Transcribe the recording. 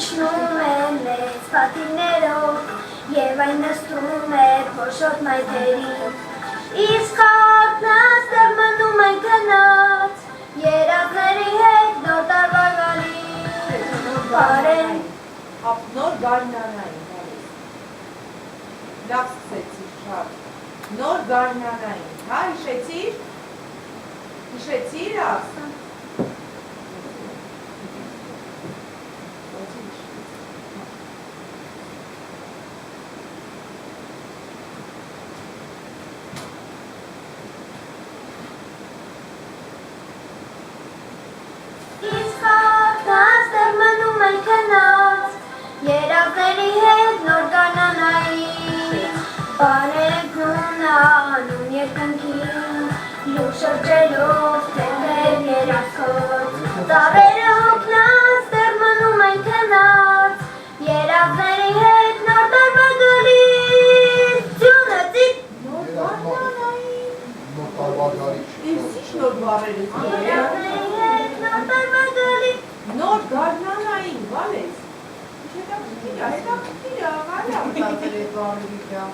Իջնում է մեծ պատիներով և այն նստում է փոշոտ մայթերին Իսկ խաղն աստեղ մնում է գնաց երազների հետ նոր տարվա գալիս Բարեն Նոր գարնանային Լավ սկսեցիր շատ Նոր գարնանային Հա հիշեցիր Հիշեցիր ասա Երազների հետ նոր գարնանային Բարեգուն անում երկնքին Լուր շրջելով տեղ երազքոտ Ծառերը հոգնած տեղ մնում են քնած Երազների հետ նոր տարվա գալիս Ձյունը ծիպ Նոր գարնանային Նոր տարվա գալիս Ինչ նոր բարերը Երազների հետ նոր տարվա գալիս Նոր գարնանային, վալես Հետաքրքիր է, վալյամ տածեր այդ բարերը